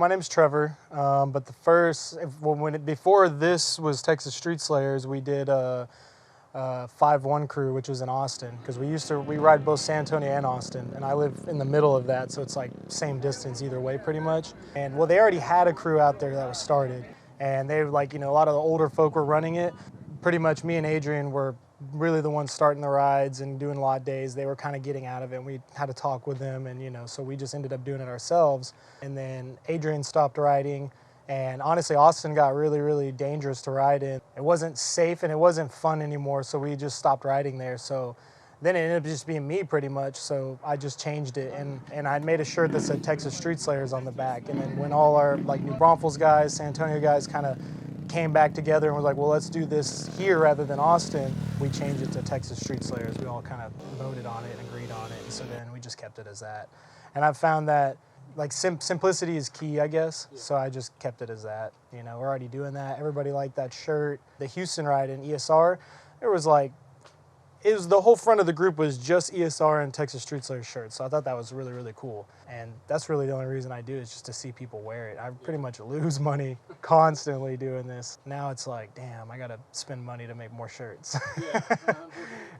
my name's Trevor, but before this was Texas Street Slayers, we did a 5-1 crew, which was in Austin, because we ride both San Antonio and Austin, and I live in the middle of that, so it's like same distance either way pretty much. And well, they already had a crew out there that was started, and they were like, a lot of the older folk were running it. Pretty much me and Adrian were really the ones starting the rides and doing lot days. They were kind of getting out of it, and we had to talk with them, and so we just ended up doing it ourselves. And then Adrian stopped riding, and honestly Austin got really, really dangerous to ride in. It wasn't safe and it wasn't fun anymore, so we just stopped riding there. So then it ended up just being me pretty much, so I just changed it, and I made a shirt that said Texas Street Slayers on the back. And then when all our like New Braunfels guys, San Antonio guys kind of came back together and was like, well, let's do this here rather than Austin, we changed it to Texas Street Slayers. We all kind of voted on it and agreed on it, and so then we just kept it as that. And I've found that like simplicity is key, I guess, so I just kept it as that. We're already doing that. Everybody liked that shirt. The Houston ride in ESR, the whole front of the group was just ESR and Texas Street Slayers shirts, so I thought that was really, really cool. And that's really the only reason I do it, is just to see people wear it. I pretty much lose money constantly doing this. Now it's like, damn, I gotta spend money to make more shirts.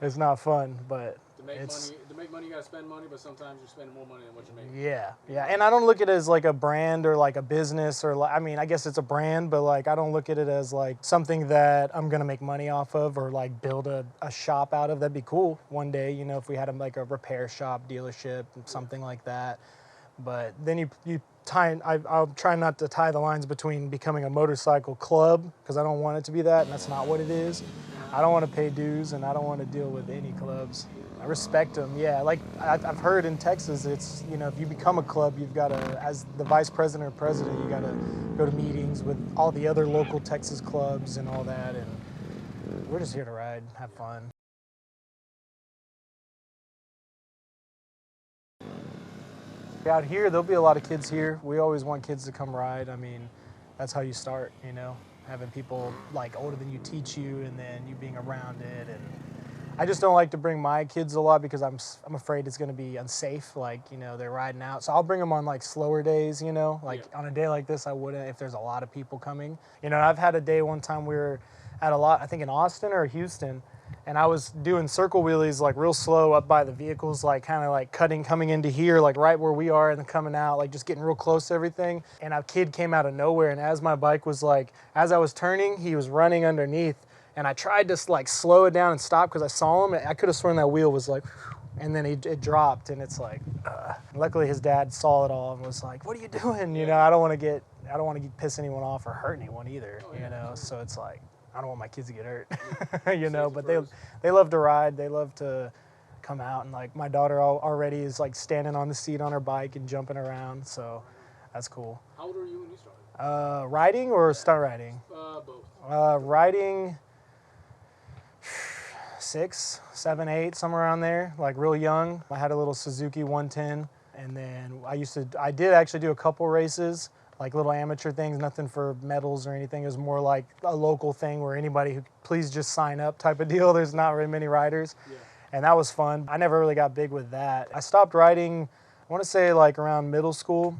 It's not fun, but to make money, you gotta spend money, but sometimes you're spending more money than what you're making. Yeah, and I don't look at it as like a brand or like a business, or like, I mean, I guess it's a brand, but like I don't look at it as like something that I'm gonna make money off of or like build a shop out of. That'd be cool one day, if we had like a repair shop, dealership, something like that. But then I'll try not to tie the lines between becoming a motorcycle club, because I don't want it to be that, and that's not what it is. I don't want to pay dues, and I don't want to deal with any clubs. I respect them, yeah. Like I've heard in Texas, it's, if you become a club, you've got to, as the vice president or president, you got to go to meetings with all the other local Texas clubs and all that, and we're just here to ride, have fun. Out here, there'll be a lot of kids here. We always want kids to come ride. I mean, that's how you start, having people like older than you teach you, and then you being around it. And I just don't like to bring my kids a lot because I'm afraid it's going to be unsafe. Like, they're riding out. So I'll bring them on like slower days, on a day like this, I wouldn't if there's a lot of people coming. I've had a day one time we were at a lot, I think in Austin or Houston, and I was doing circle wheelies like real slow up by the vehicles, like kind of like coming into here, like right where we are, and then coming out, like just getting real close to everything. And a kid came out of nowhere, and as my bike was like, as I was turning, he was running underneath, and I tried to like slow it down and stop because I saw him. I could have sworn that wheel was like, and then it dropped, and it's like, luckily his dad saw it all and was like, what are you doing? I don't want to piss anyone off or hurt anyone either, so it's like, I don't want my kids to get hurt, but they love to ride. They love to come out, and like my daughter already is like standing on the seat on her bike and jumping around, so that's cool. How old were you when you started? Riding or stunt riding? Both. Riding 6, 7, 8, somewhere around there, like real young. I had a little Suzuki 110, and then I did actually do a couple races, like little amateur things, nothing for medals or anything. It was more like a local thing where anybody who please just sign up type of deal. There's not very many riders. Yeah. And that was fun. I never really got big with that. I stopped riding, I want to say like around middle school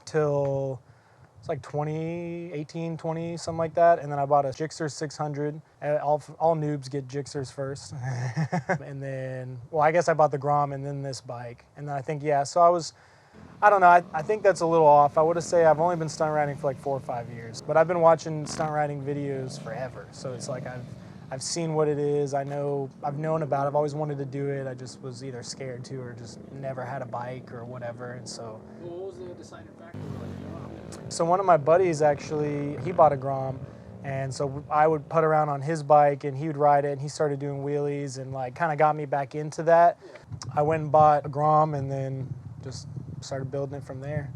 till it's like 18, 20, something like that. And then I bought a Gixxer 600. All noobs get Gixxers first. And then, well, I guess I bought the Grom and then this bike. And then I think, so I don't know, I think that's a little off. I would have said I've only been stunt riding for like 4 or 5 years, but I've been watching stunt riding videos forever. So it's like I've seen what it is. I've known about it. I've always wanted to do it. I just was either scared to or just never had a bike or whatever. And so. Well, what was the deciding factor? So one of my buddies actually, he bought a Grom, and so I would put around on his bike and he would ride it, and he started doing wheelies and like kind of got me back into that. Yeah. I went and bought a Grom and then just started building it from there.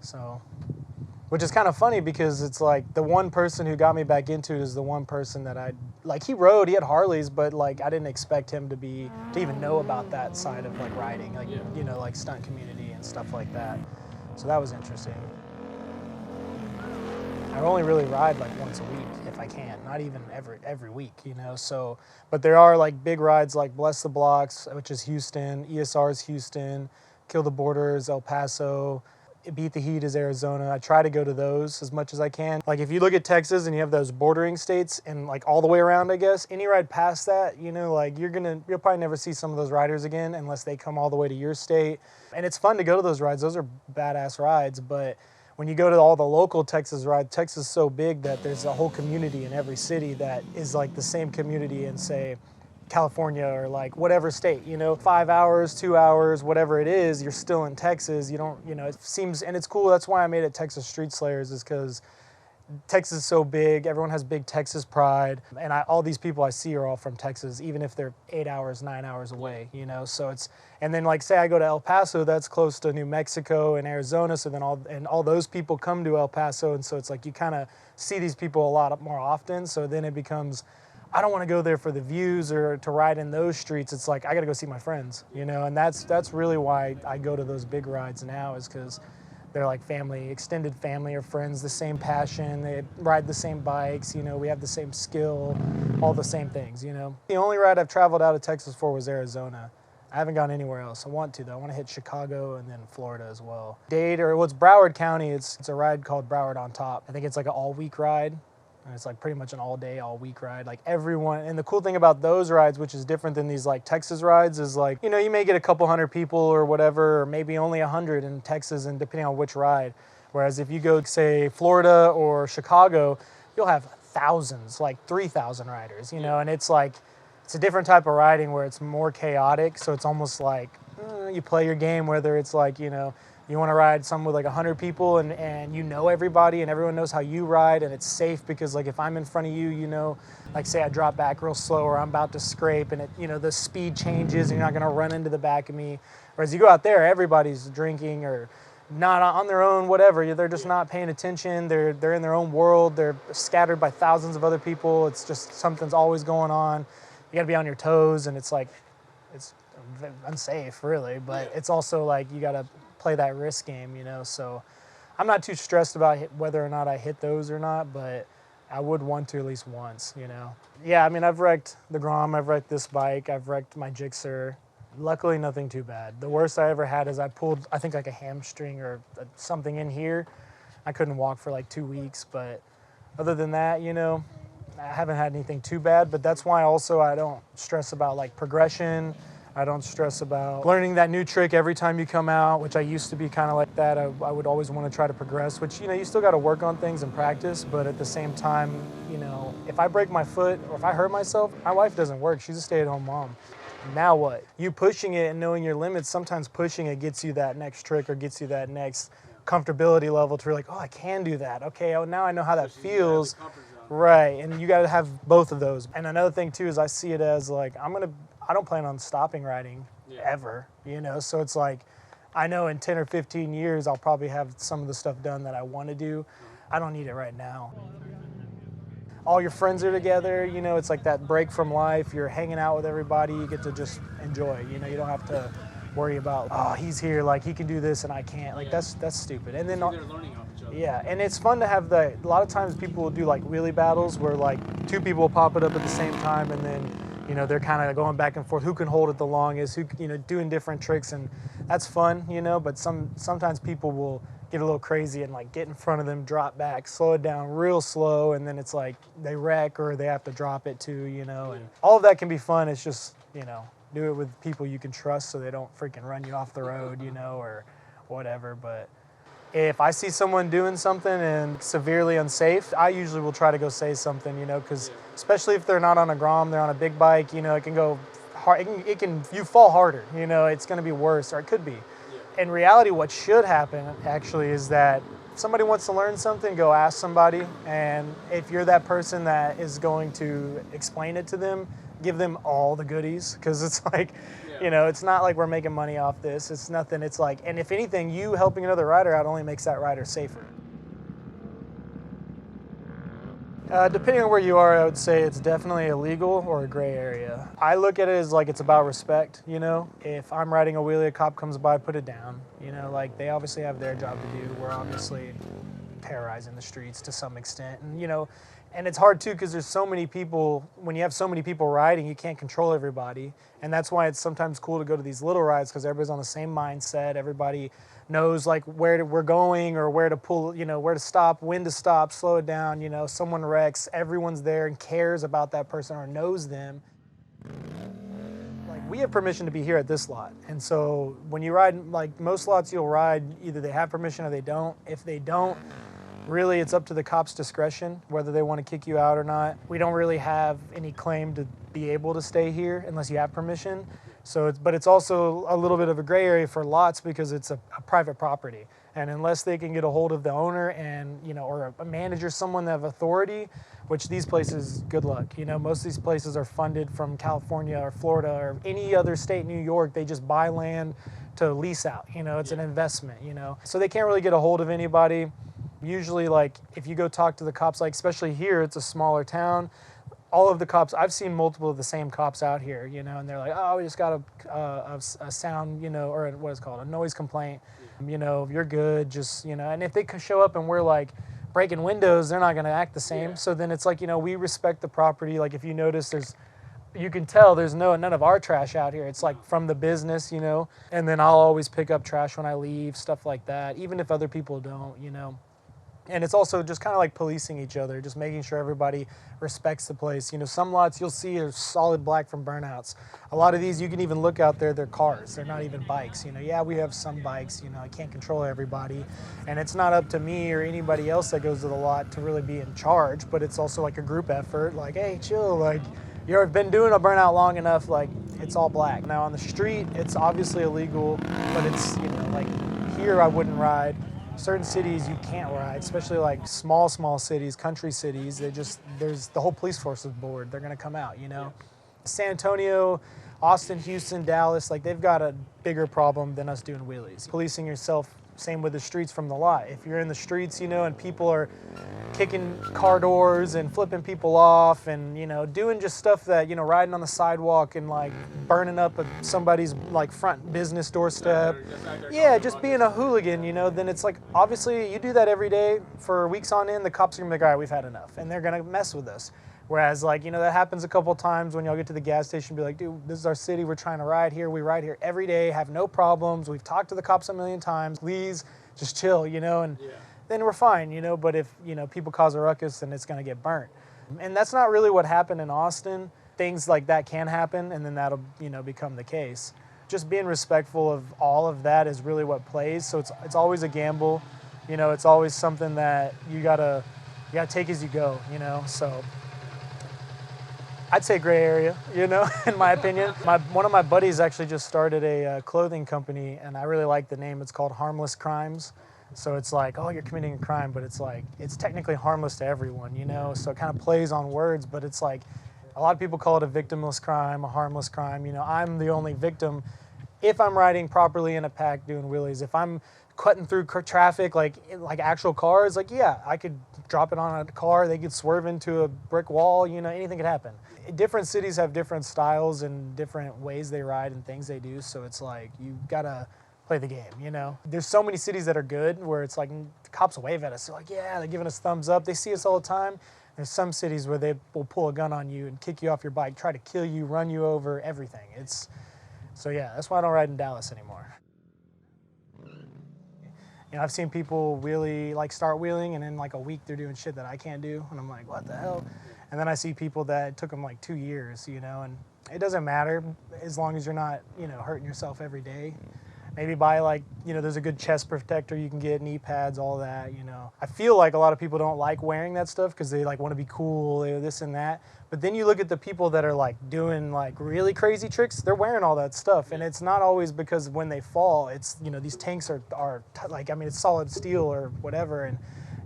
So, which is kind of funny because it's like the one person who got me back into it is the one person that he had Harleys, but like I didn't expect him to even know about that side of like riding, like, like stunt community and stuff like that. So that was interesting. I only really ride like once a week if I can, not even every week, so, but there are like big rides like Bless the Blocks, which is Houston, ESR is Houston, Kill the Borders, El Paso, Beat the Heat is Arizona. I try to go to those as much as I can. Like if you look at Texas and you have those bordering states and like all the way around, I guess, any ride past that, you know, like you'll probably never see some of those riders again unless they come all the way to your state. And it's fun to go to those rides. Those are badass rides, but when you go to all the local Texas rides, Texas is so big that there's a whole community in every city that is like the same community in, say, California or like whatever state, you know, 5 hours, 2 hours, whatever it is, you're still in Texas. You don't, you know, it seems, and it's cool. That's why I made it Texas Street Slayers, is because Texas is so big. Everyone has big Texas pride. And all these people I see are all from Texas, even if they're 8 hours, 9 hours away, you know? So it's, and then like say I go to El Paso, that's close to New Mexico and Arizona. So then all those people come to El Paso. And so it's like you kind of see these people a lot more often. So then it becomes, I don't want to go there for the views or to ride in those streets. It's like, I got to go see my friends, you know? And that's really why I go to those big rides now, is because they're like family, extended family or friends, the same passion, they ride the same bikes, you know, we have the same skill, all the same things, you know. The only ride I've traveled out of Texas for was Arizona. I haven't gone anywhere else. I want to though. I want to hit Chicago and then Florida as well. Dade, or what's Broward County, it's a ride called Broward on Top. I think it's like an all-week ride. And it's like pretty much an all-day, all-week ride. Like everyone, and the cool thing about those rides, which is different than these like Texas rides, is like, you know, you may get a couple hundred people or whatever, or maybe only 100 in Texas, and depending on which ride. Whereas if you go, say, Florida or Chicago, you'll have thousands, like 3,000 riders, you know, and it's like, it's a different type of riding where it's more chaotic. So it's almost like you play your game, whether it's like, you know, you want to ride some with like 100 people and you know everybody and everyone knows how you ride, and it's safe because like if I'm in front of you, you know, like say I drop back real slow or I'm about to scrape and it, you know, the speed changes and you're not going to run into the back of me. Whereas you go out there, everybody's drinking or not on their own, whatever. They're just not paying attention. They're in their own world. They're scattered by thousands of other people. It's just something's always going on. You got to be on your toes, and it's like, it's unsafe really, but it's also like you got to play that risk game, you know. So I'm not too stressed about whether or not I hit those or not, but I would want to at least once, you know. Yeah, I mean, I've wrecked the Grom, I've wrecked this bike, I've wrecked my Gixxer. Luckily, nothing too bad. The worst I ever had is I pulled, I think like a hamstring or something in here. I couldn't walk for like 2 weeks, but other than that, you know, I haven't had anything too bad. But that's why also I don't stress about like progression. I don't stress about learning that new trick every time you come out, which I used to be kind of like that. I would always want to try to progress, which, you know, you still got to work on things and practice. But at the same time, you know, if I break my foot or if I hurt myself, my wife doesn't work. She's a stay-at-home mom. Now what? You pushing it and knowing your limits, sometimes pushing it gets you that next trick or gets you that next comfortability level to where like, oh, I can do that. Okay, oh, now I know how that feels. Right, and you got to have both of those. And another thing too is I see it as like, I don't plan on stopping riding ever, you know? So it's like, I know in 10 or 15 years, I'll probably have some of the stuff done that I want to do. I don't need it right now. All your friends are together, you know, it's like that break from life. You're hanging out with everybody. You get to just enjoy, you know, you don't have to worry about, oh, he's here, like he can do this and I can't. Like that's stupid. And then they're learning off each other. yeah, and it's fun to have a lot of times people will do like wheelie battles where like two people will pop it up at the same time, and then, you know, they're kind of going back and forth, who can hold it the longest, who, you know, doing different tricks, and that's fun, you know. But sometimes people will get a little crazy and like get in front of them, drop back, slow it down real slow, and then it's like they wreck or they have to drop it too, you know. And all of that can be fun. It's just, you know, do it with people you can trust so they don't freaking run you off the road, you know, or whatever. But if I see someone doing something and severely unsafe, I usually will try to go say something, you know, because especially if they're not on a Grom, they're on a big bike, you know, it can go hard. You fall harder, you know, it's going to be worse, or it could be. In reality, what should happen actually is that if somebody wants to learn something, go ask somebody. And if you're that person that is going to explain it to them, give them all the goodies, because it's like, you know, it's not like we're making money off this. It's nothing. It's like, and if anything, you helping another rider out only makes that rider safer. Depending on where you are, I would say it's definitely illegal or a gray area. I look at it as like it's about respect, you know. If I'm riding a wheelie, a cop comes by, put it down. You know, like they obviously have their job to do. We're obviously terrorizing the streets to some extent. And, you know, And it's hard too because there's so many people. When you have so many people riding, you can't control everybody, and that's why it's sometimes cool to go to these little rides because everybody's on the same mindset. Everybody knows like we're going or where to pull, where to stop, when to stop, slow it down. Someone wrecks, everyone's there and cares about that person or knows them. Like we have permission to be here at this lot, and so when you ride, like most lots you'll ride, either they have permission or they don't. If they don't, really, it's up to the cop's discretion whether they want to kick you out or not. We don't really have any claim to be able to stay here unless you have permission. But it's also a little bit of a gray area for lots because it's a private property. And unless they can get a hold of the owner and, or a manager, someone that have authority, which these places, good luck. Most of these places are funded from California or Florida or any other state, New York. They just buy land to lease out. It's an investment, So they can't really get a hold of anybody. Usually, like, if you go talk to the cops, like, especially here, it's a smaller town, all of the cops, I've seen multiple of the same cops out here, and they're like, oh, we just got a sound, or what is it called, a noise complaint, you're good, just, and if they show up and we're, like, breaking windows, they're not going to act the same. Yeah. So then it's like, we respect the property. Like, if you notice, you can tell there's none of our trash out here. It's like from the business, and then I'll always pick up trash when I leave, stuff like that, even if other people don't, And it's also just kind of like policing each other, just making sure everybody respects the place. Some lots you'll see are solid black from burnouts. A lot of these, you can even look out there, they're cars. They're not even bikes. Yeah, we have some bikes. I can't control everybody. And it's not up to me or anybody else that goes to the lot to really be in charge, but it's also like a group effort. Like, hey, chill. Like, you've been doing a burnout long enough. Like, it's all black. Now, on the street, it's obviously illegal, but it's, like here I wouldn't ride. Certain cities you can't ride, especially like small cities, country cities. There's the whole police force is bored. They're gonna come out, Yeah. San Antonio, Austin, Houston, Dallas, like they've got a bigger problem than us doing wheelies. Policing yourself, same with the streets from the lot. If you're in the streets, and people are kicking car doors and flipping people off and, doing just stuff that, riding on the sidewalk and like burning up somebody's like front business doorstep. Yeah, just being a hooligan, then it's like, obviously you do that every day for weeks on end, the cops are gonna be like, all right, we've had enough. And they're gonna mess with us. Whereas like, that happens a couple of times when y'all get to the gas station and be like, dude, this is our city. We're trying to ride here. We ride here every day, have no problems. We've talked to the cops a million times. Please just chill, and then we're fine, But if, people cause a ruckus, then it's going to get burnt. And that's not really what happened in Austin. Things like that can happen, and then that'll, become the case. Just being respectful of all of that is really what plays. So it's always a gamble. It's always something that you gotta take as you go, So I'd say gray area, in my opinion. One of my buddies actually just started a clothing company, and I really like the name. It's called Harmless Crimes. So it's like, oh, you're committing a crime, but it's like, it's technically harmless to everyone, So it kind of plays on words, but it's like, a lot of people call it a victimless crime, a harmless crime. I'm the only victim if I'm riding properly in a pack doing wheelies. If I'm cutting through traffic, like actual cars, like, yeah, I could drop it on a car, they could swerve into a brick wall, anything could happen. Different cities have different styles and different ways they ride and things they do, so it's like, you gotta play the game, There's so many cities that are good where it's like, the cops wave at us, they're like, yeah, they're giving us thumbs up, they see us all the time. There's some cities where they will pull a gun on you and kick you off your bike, try to kill you, run you over, everything. So yeah, that's why I don't ride in Dallas anymore. I've seen people really like start wheeling and in like a week they're doing shit that I can't do. And I'm like, what the hell? And then I see people that it took them like 2 years, and it doesn't matter as long as you're not, hurting yourself every day. Maybe buy like, there's a good chest protector you can get, knee pads, all that, I feel like a lot of people don't like wearing that stuff because they like want to be cool, this and that. But then you look at the people that are like doing like really crazy tricks, they're wearing all that stuff. And it's not always because when they fall, it's, these tanks are like, it's solid steel or whatever. And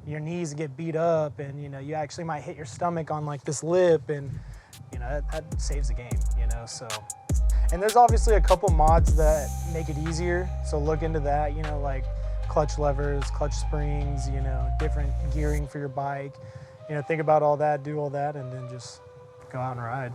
your knees get beat up and, you actually might hit your stomach on like this lip and, that saves the game, so. And there's obviously a couple mods that make it easier. So look into that, like clutch levers, clutch springs, different gearing for your bike. Think about all that, do all that, and then just go out and ride.